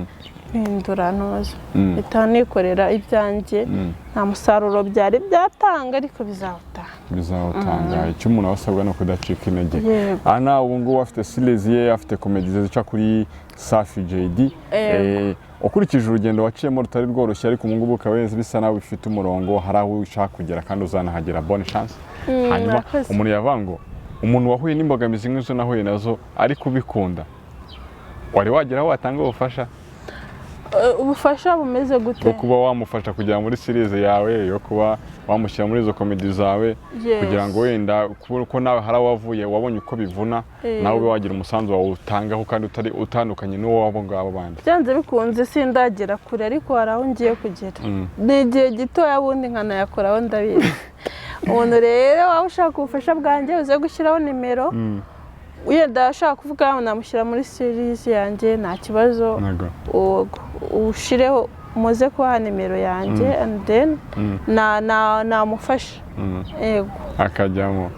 mpindura ntuzo bitanikorera ibyanjye nta musaruro byari byatanga ariko bizawutanga icyo umuntu asabwa no kudacika intege ana ubu ngubu afite series ye afite comedy zica kuri Safi JD ukurikije urugendo waciyemo rutari rworoshye ariko ubu ngubu ukaba bisa nawe bifite umurongo hari aho ushaka kugera kandi uzanahagera bonne chance hanyuma umuntu yavango umuntu wahuye n'imbogamizi nk'izo nahuye nazo ariko ubikunda wari wagera aho watanga ubufasha bumeze gute kuba wamufasha kugera muri series yawe yo kuba wamushyira muri izo comedy zawe kugira ngo wenda ko nawe hari wavuye wabonye uko bivuna nawe ube wagira umusanzu wawe utangaho kandi utari utandukanye n'uwo wabo ngabo bandi byanze bikunze sindagera kure ariko hari aho ngiye kugera ni igihe gitoya bundi nkanayakoraho ndabizi umuntu rero waba ushaka ubufasha bwanjye uze gushyiraho nimero wenda ashaka kuvuga namushyira muri series yanjye nta kibazo ushireho muze kubaha nimero yanjye and then namufasha yego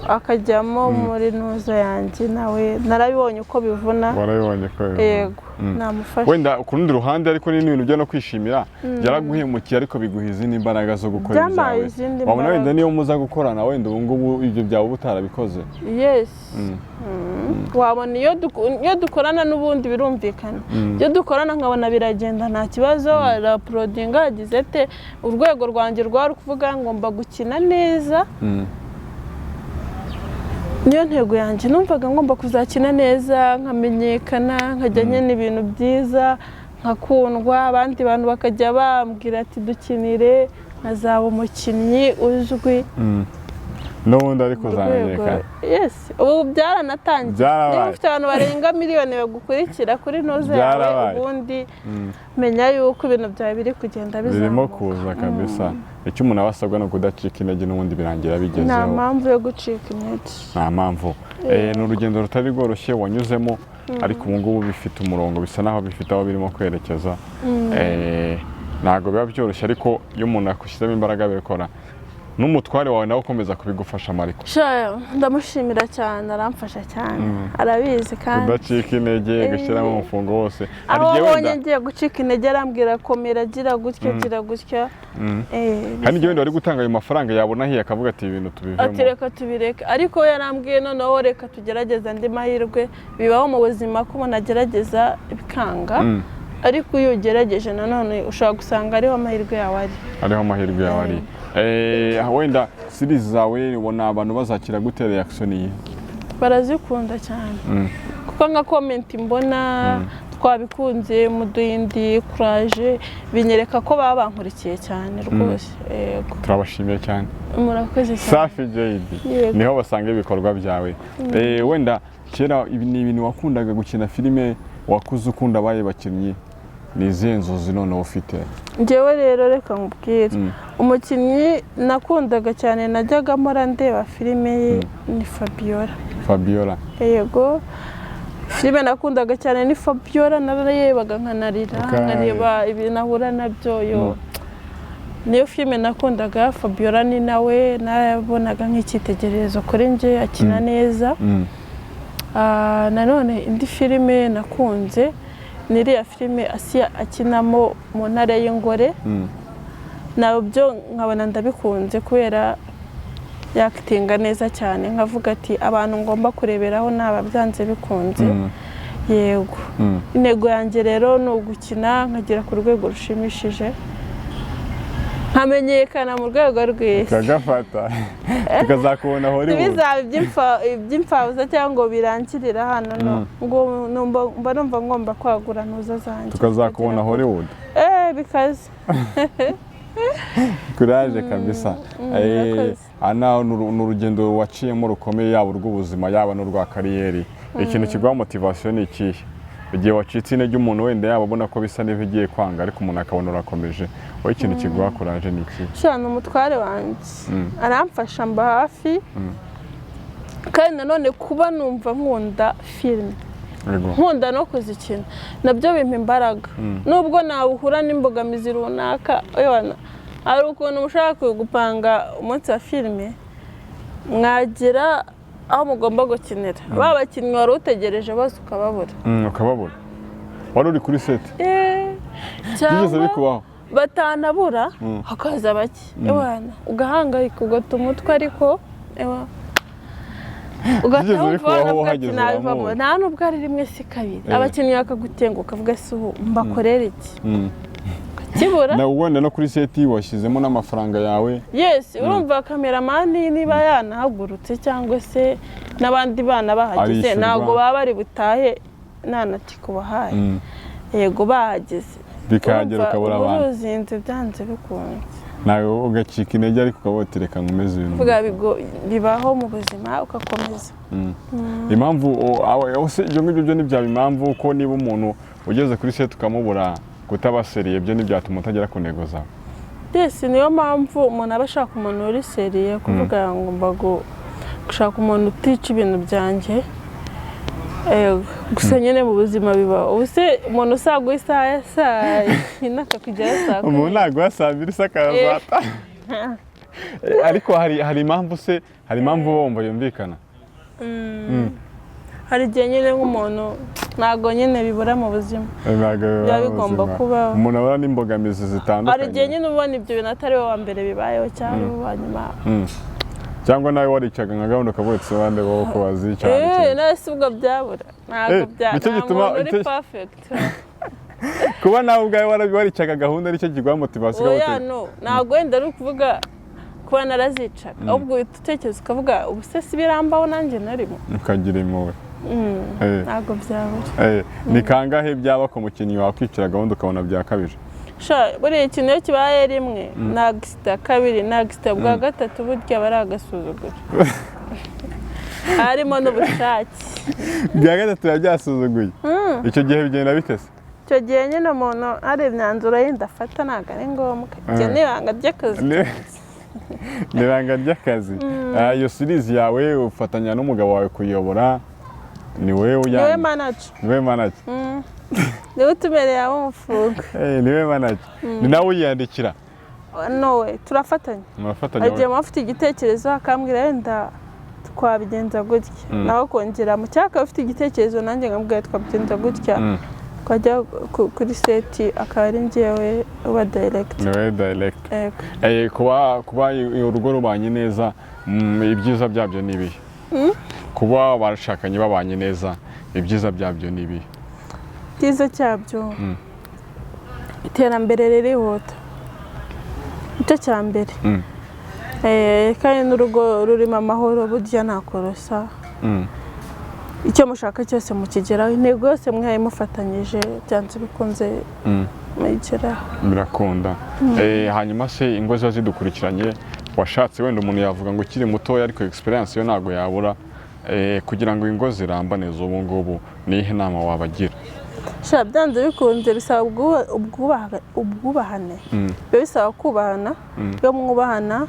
akajyamo muri ntuzo yanjye nawe narabibonye uko bivuna warabibonye ko yego namufasha wenda ku rundi ruhande ariko ni ibintu byo no kwishimira yaraguhemukiye ariko biguha izindi imbaraga zo gukora ibyawe wabona wenda niyo muza gukorana wenda ubu ngubu ibyo byawe utarabikoze yes wabona iyo dukorana n'ubundi birumvikana iyo dukorana nkabona biragenda nta kibazo araporodinga yagize ate urwego rwanjye rwari kuvuga ngomba gukina neza niyo ntego yanjye numvaga ngomba kuzakina neza nkamenyekana nkajya n'ibintu byiza nkakundwa abandi bantu bakajya bambwira ati dukinire nkazaba umukinnyi uzwi n'ubundi ariko uzamenyekana yes ubu byaranatangiye niba ufite abantu barenga miliyoni bagukurikira kuri ntuzo yawe ubundi menya yuko ibintu byawe biri kugenda bizamuka birimo kuza kabisa icyo umuntu abasabwa no kudacika intege n'ubundi birangira bigezeho nta mpamvu yo gucika intege nta mpamvu ni urugendo rutari rworoshye wanyuzemo ariko ubu ngubu bifite umurongo bisa naho bifite aho birimo kwerekeza ntabwo biba byoroshye ariko iyo umuntu akushyizemo imbaraga abikora n'umutware wawe nawe ukomeza kubigufasha Mariko ndamushimira cyane aramfasha cyane arabizi kandi udacika intege gushyiramo umufungo wose aho abonye ngiye gucika intege arambwira komera gira gutya gira gutya hari igihe wenda wari gutanga ayo mafaranga yabona hiye akavuga ati ibintu tubivemo ati reka tubireke ariko yarambwiye noneho reka tugerageza andi mahirwe bibaho mu buzima ko umuntu agerageza bikanga ariko iyo ugerageje nanone ushobora gusanga ariho amahirwe yawe ari wenda series zawe ubona abantu bazakira gute reaction iyi barazikunda cyane kuko nka comment mbona twabikunze muduhindi courage binyereka ko baba bankurikiye cyane rwose turabashimiye cyane murakoze cyane Safi JD niho basanga ibikorwa byawe wenda kera ni ibintu wakundaga gukina filime wakuze ukunda abaye bakinnyi ni izihe nzozi none ufite njyewe rero reka nkubwire umukinnyi nakundaga cyane najyaga mpora ndeba filime ye ni Fabiola Fabiola yego filime nakundaga cyane ni Fabiola, nararebaga nkanarira nkareba ibintu ahura nabyo yo. Niyo filime nakundaga. Fabiola ni nawe nabonaga nk'icyitegererezo kuri nje, akina neza. Nanone indi filime nakunze ni iriya filime Asiya akinamo mu ntara y'Ingore. Nabyo nkabona ndabikunze kubera yakitinga neza cyane, nkavuga ati abantu ngomba kureberaho naba byanze bikunze. Yego. Intego yanjye rero ni ugukina nkagera ku rwego rushimishije, nkamenyekana mu rwego rw'isi, tukagafata tukazakubona Hollywood. Bizaba iby'imfabusa cyangwa birangirira hano ngo mba numva ngomba kwagura ntuza zanjye, tukazakubona Hollywood. Bikaze. Courage kabisa. Ana n'urugendo waciyemo rukomeye, yaba urw'ubuzima yaba n'urwa kariyeri. Ikintu kiguha motivation ni ikihe? Igihe wacitse intege umuntu wenda yaba abona ko bisa n'ibigiye kwanga, ariko umuntu akabona urakomeje, wowe ikintu kiguha courage ni iki? Shana umutware wanjye aramfasha mba hafi, kandi nanone kuba numva nkunda filime, nkunda no kuzikina, nabyo bimpa imbaraga. Nubwo nawuhura n'imbogamizi runaka, ari ukuntu mushaka gupanga umunsi wa filime, mwagira aho mugomba gukinira, babakinnyi wari utegereje bose ukababura. Ukababura? Wari uri kuri set? Cyangwa batanabura hakaza bake, ugahangayika ugata umutwe, ariko ugatavamo nta nubwo ari rimwe si kabiri, abakinnyi bakagutenguka ukavuga se ubu mbakorera iki? Kibura na wenda no kuri set washyizemo n'amafaranga yawe. Yes, urumva kameramani niba yanahagurutse cyangwa se n'abandi bana bahageze, ntabwo baba bari butahe nanati kubahaye. Yego bahageze bikagera ukabura abantu, uruzinze byanze bikunze, nawe ugacika intege, ariko ukabotereka nkomeze ibintu bibaho mu buzima ugakomeza. Impamvu ibyo ngibyo ntibyaba impamvu ko niba umuntu ugeze kuri set ukamubura kutabaseriye, byo ntibyatuma utagera ku ntego zawe. Yes, niyo mpamvu umuntu aba ashaka umuntu uri seriye, kuvuga ngo mbago gushaka umuntu utica ibintu byanjye. Gusa nyine mu buzima bibaho, ubuse umuntu usaguha isaha ya saa yine akakugeraho saa kumi, umuntu naguha saa mbiri sakazata. Ariko hari impamvu se, hari impamvu wumva yumvikana. Hari igihe nyine nk'umuntu ntabwo nyine bibura mu buzima, biba bigomba kubaho. Umuntu abona n'imbogamizi zitandukanye. Hari igihe nyine ubona ibyo bintu atari wowe wa mbere bibayeho, cyangwa uwa nyuma. Cyangwa nawe waricaga nka gahunda ukabutse abandi bo ko wazicara. Nasi ubwo byabura, ntabwo byabura, uri perfect. Kuba nawe ubwawe waricaga gahunda nicyo kiguha motivation. Ntabwo wenda ari ukuvuga kuba narazicaga, ahubwo uhita utekereza ukavuga ubu se si birambaho nanjye narimo, ukagira impuhwe. Ntabwo byabura. Ni kangahe byaba ku mukinnyi wakwicara gahunda ukabona byakabije? Buriya ikintu iyo kibaye rimwe nagisita, kabiri nagisita, bwa gatatu burya aba ari agasuzuguro, harimo n'ubushake. Bwa gatatu biba byasuzuguye. Icyo gihe bigenda bitese? Icyo gihe nyine umuntu hari imyanzuro yenda afata, ntabwo ari ngombwa. Iryo ni ibanga ry'akazi. Ni ibanga ry'akazi. Iyo series yawe ufatanya n'umugabo wawe kuyobora, ni wowe manager. Niwe manager. Niwe utumereye abo umufuka. Niwe manager. Ni nawe uyandikira? No, turafatanya. Murafatanya. Agiye mufite igitekerezo akambwira wenda twabigenza gutya, nawe kongera mu cyaka ufite igitekerezo nanjye ngambwira twabigenza gutya, twajya kuri set akaba ari njyewe uba direct. Niwe direct. Kuba urugo rubanye neza, ibyiza byabyo ni ibihe? Kuba barashakanye babanye neza, ibyiza byabyo ni ibihe? Ibyiza cyabyo iterambere ririhuta, icyo cya mbere. Kandi n'urugo rurimo amahoro burya ntakorosa, icyo mushaka cyose mukigeraho, intego yose mwaye mufatanyije byanze bikunze muyigeraho. Birakunda. Hanyuma se ingo ziba zidukurikiranye, washatse wenda umuntu yavuga ngo ukiri mutoya ariko experience yo ntago yabura, kugira ngo ingo zirambaneze ubu ngubu nihe nama wabagira? Byanze bikunze bisaba ubwubahane, bisaba kubahana, iyo mwubahana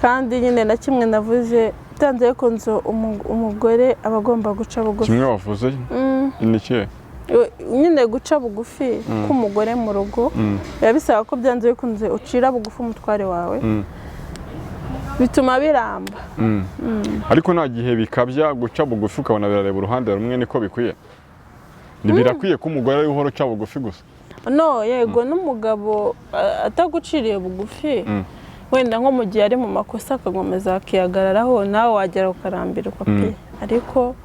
kandi nyine na kimwe navuze byanze bikunze umugore aba agomba guca bugufi. kimwe wavuze ni ikihe? Nyine guca bugufi k'umugore mu rugo biba bisaba ko byanze bikunze ucira bugufi umutware wawe, bituma biramba. ariko nta gihe bikabya guca bugufi ukabona birareba uruhande rumwe, niko bikwiye? Birakwiye ko umugore ari uhora uca bugufi gusa? No, yego n'umugabo ataguciriye bugufi wenda nko mu gihe ari mu makosa akakomeza akihagararaho, nawe wagera ukarambirwa pe. Ariko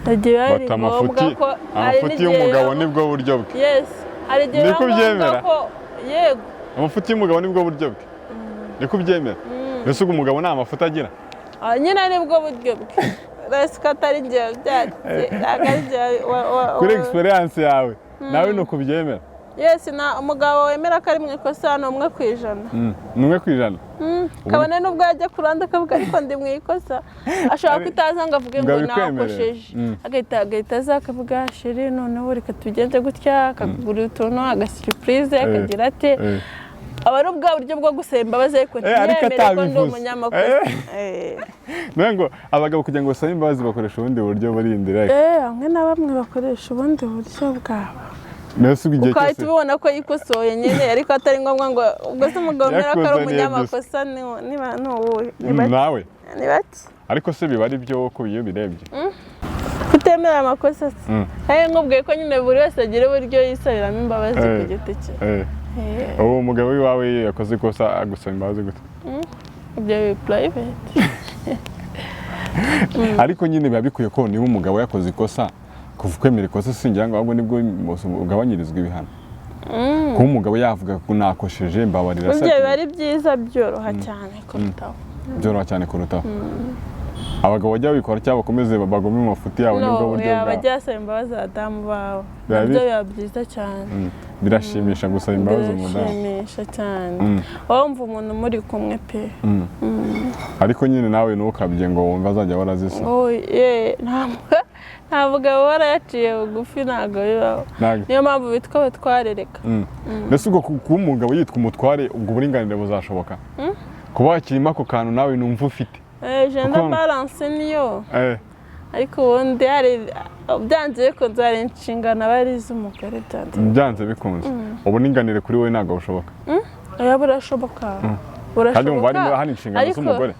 bata amafuti y'umugabo nibwo buryo bwe. Yes, hari igihe niko byemera ko yego amafuti y'umugabo nibwo buryo bwe, niko byemera. Mbese ubwo umugabo nta mafuti agira? Nyine nibwo buryo bwe. Resika atari igihe byatse kuri experience yawe nawe ni uko byemera? Yes, na umugabo wemera ko ari mu ikosa ni 1%. Ni 1%? Kabone n'ubwo yajya kuranda akavuga ariko ndi mu ikosa, ashobora kwitaza ngo avuge ngo nakosheje, agahita aza akavuga sheri noneho reka tubigenze gutya, akagura utuntu agasurprise akagira ate. Aba ari ubwa buryo bwo gusaba imbabazi ariko ntiyemere ko ndi umunyamakosa. Ngo abagabo kugira ngo basabe imbabazi bakoresha ubundi buryo buri indirect. Hamwe na bamwe bakoresha ubundi buryo bwabo. Ukahita ubibona ko yikosoye nyine ariko atari ngombwa ngo ubwo se umugabo umera ko ari umunyamakosa niba nawe ni bake. Ariko se biba ari byo ko iyo birebye kutemera amakosa se nkubwiye ko nyine buri wese agira uburyo yisabiramo imbabazi ku giti cye. uwo mugabo wawe yakoze ikosa agusaba imbabazi gute? Ibyo biri private. Ariko nyine biba bikwiye ko niba umugabo yakoze ikosa kuva kwemera ikosa singira ngo ahubwo nibwo ugabanyirizwa ibihano. Kuba umugabo yavuga ko nakosheje mbabarira se. Ibyo biba ari byiza, byoroha cyane kurutaho. Byoroha cyane kurutaho. Abagabo bajya babikora cyangwa bakomeze bagome mu mafuti yabo nibwo buryo bwabo. Bajya basaba imbabazi abadamu bawe. Ibyo biba byiza cyane. Birashimisha gusaba imbabazi umudamu. Birashimisha cyane. Wumva umuntu muri kumwe pe. Ariko nyine nawe ntukabye ngo wumva azajya warazisa. Nta mugabo warayaciye bugufi ntabwo bibaho. Niyo mpamvu bitwa abatwarereka. Mbese ubwo kuba umugabo yitwa umutware ubwo uburinganire buzashoboka? Kuba wakirimo ako kantu nawe numva ufite. Gender balance niyo. Ariko ubundi byanze bikunze hari inshingano aba ari iz'umugore byanze bikunze. Uburinganire kuri wowe ntabwo bushoboka? Burashoboka. Kandi umva hari inshingano z'umugore?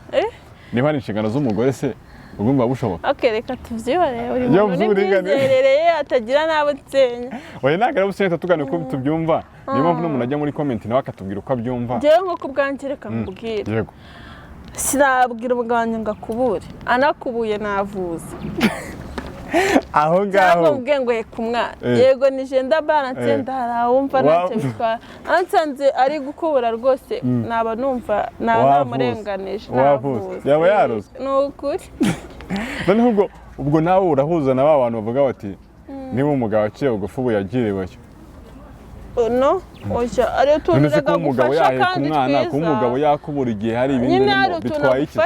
Niba hari inshingano z'umugore se ugomba bushoboka? Reka tubyibare uri muntu n'imyizerere atagira n'abo nsenya. Oya ntabwo ari ubusenya tugane uko tubyumva. Niyo mpamvu n'umuntu ajya muri comment nawe akatubwira uko abyumva. Njyewe nko ku bwanjye reka nkubwire. Yego. Sinabwira umugabo wanjye ngo akubure. Anakubuye navuza. Aho ngaho. Cyangwa ubwe ngo ku mwana. Yego ni gender balance ndarawumva ntacyo bitwara. Ansanze ari gukubura rwose naba numva namurenganije navuza. Yaba yaroze. Nukuri. Noneho ubwo nawe urahuza na ba bantu bavuga bati niba umugabo aciye bugufi ubu yagiriwe cyo. No, oya ari utuntu gufasha kandi twiza. Ko umugabo yakubura igihe hari ibindi bitwaye iki?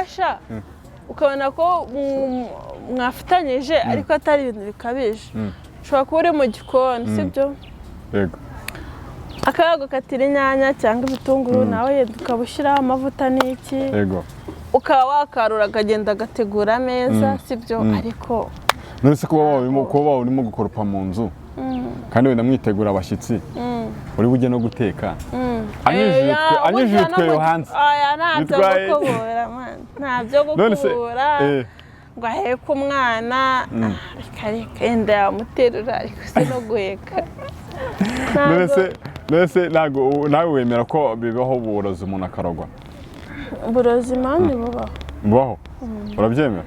Ukabona ko mwafatanyije ariko atari ibintu bikabije. Ushobora kuba uri mu gikoni sibyo? Yego. Akayago katira inyanya cyangwa ibitunguru nawe yenda ukabushyiraho amavuta n'iki. Yego. Ukaba wakarura akagenda agategura ameza sibyo? Ariko none se kuba urimo gukoropa mu nzu kandi wenda mwitegura abashyitsi uri bujye no guteka anyujije utweyo hanze. Ntabyo gukubura ngo aheke umwana reka yenda yamuterura ariko si no guheka. None se nawe wemera ko bibaho uburozi umuntu akarogwa? Uburozi mani bubaho? Urabyemera?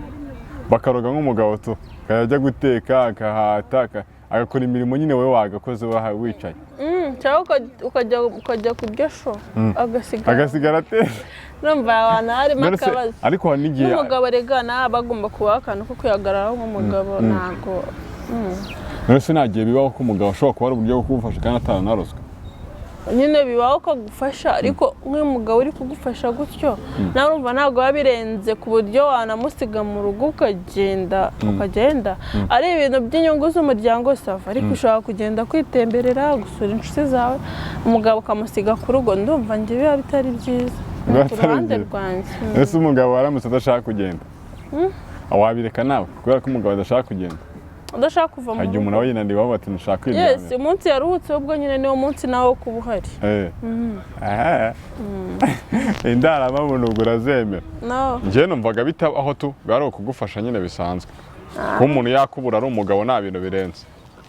Bakaroga nk'umugabo tu akajya guteka akahata agakora imirimo nyine wowe wagakoze wicaye. Cyangwa ukajya kurya sho agasigara atera. Numva abantu harimo akabazo. Ariko hari n'igihe n'umugabo regana bagomba kubaho akantu ko kwihagararaho nk'umugabo ntago. None se nta gihe bibaho ko umugabo ashobora kuba ari uburyo bwo kugufasha kandi ataranarozwe? Nyine bibaho ko agufasha ariko nk'umugabo uri kugufasha gutyo nawe urumva ntabwo biba birenze ku buryo wanamusiga mu rugo ukagenda ari ibintu by'inyungu z'umuryango sava, ariko ushobora kugenda kwitemberera gusura inshuti zawe umugabo ukamusiga ku rugo, ndumva njye biba bitari byiza. ku ruhande rwanjye. Ese umugabo waramutse adashaka kugenda wabireka nawe kubera ko umugabo adashaka kugenda udashaka kuva mu rugo? Hajya umuntu aba yinandiye bavuga ati nshaka kwiryamira. Yes, umunsi yaruhutse ubwo nyine niwo munsi nawe wo kuba uhari. Indara amabuntu ubwo urazemera? No. Njyewe numvaga bitabaho tu bwari ukugufasha nyine bisanzwe. Kuba umuntu yakubura ari umugabo nta bintu birenze.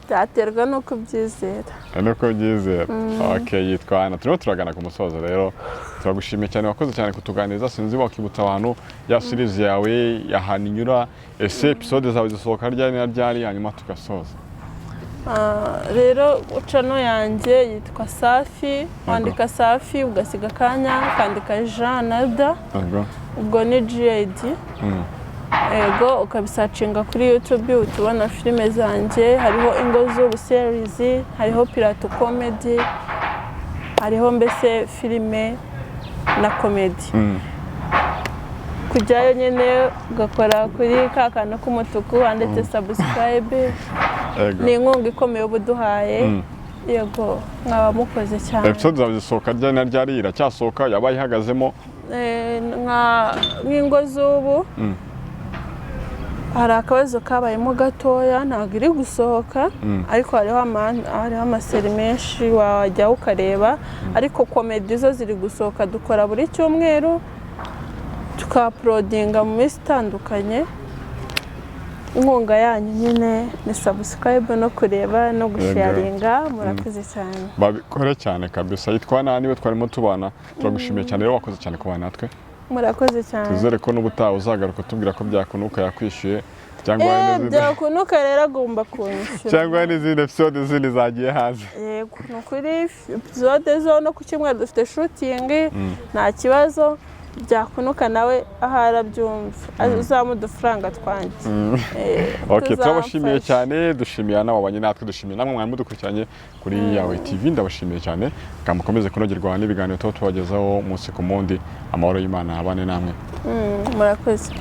Byaterwa nuko ubyizera. Nuko ubyizera. Okay, yitwa Ana. Turimo turagana ku musozo rero. Turagushimiye cyane, wakoze cyane kutuganiriza. Sinzi wakibutsa abantu ya series yawe yahana inyura, ese episode zawe zisohoka ryari hanyuma tugasoza. Rero channel yanjye yitwa Safi, wandika Safi ugasiga kanya kandika Jean Nada. Ubwo ni GAD. Ego ukabisacinga kuri YouTube utubona filime zanjye, hariho Ingo z'ubu series, hariho Pirate Comedy, hariho mbese filime na comedy. Kujyayo nyine ugakora kuri kakana k'umutuku wanditse subscribe. Ni inkunga ikomeye ubuduhaye. Yego mwaba mukoze cyane. Episode zawe zisohoka ryari iracyasohoka yabaye ihagazemo nk'Ingo z'ubu. Hari akabazo kabayemo gatoya ntabwo iri gusohoka, ariko hariho amaseri menshi wajya ukareba, ariko komedi zo ziri gusohoka dukora buri cyumweru tukaprodinga mu minsi itandukanye. Inkunga yanyu nyine ni subscribe no kureba no gusharinga. Murakoze cyane. Babikore cyane kabisa. Yitwa Ana niwe twarimo tubana. Turagushimiye cyane rero, wakoze cyane kubana natwe. Murakoze cyane. Tuzere ko n'ubutaha uzagaruka tubwira ko byakunuka yakwishyuye cyangwa byakunuka rero agomba kunyishyura cyangwa n'izindi episode zindi zagiye hanze. Yego ni ukuri episode zo no ku cyumweru dufite shooting nta kibazo. Byakunuka nawe aho arabyumva uzamuha udufaranga twanjye. Okay, turabashimiye cyane, dushimiye n'ababanye natwe, dushimiye namwe mwari mudukurikiranye kuri Yawe TV. Ndabashimiye cyane, mukomeze kunogerwa n'ibiganiro tubagezaho umunsi ku mundi. Amahoro y'Imana abane namwe. Murakoze.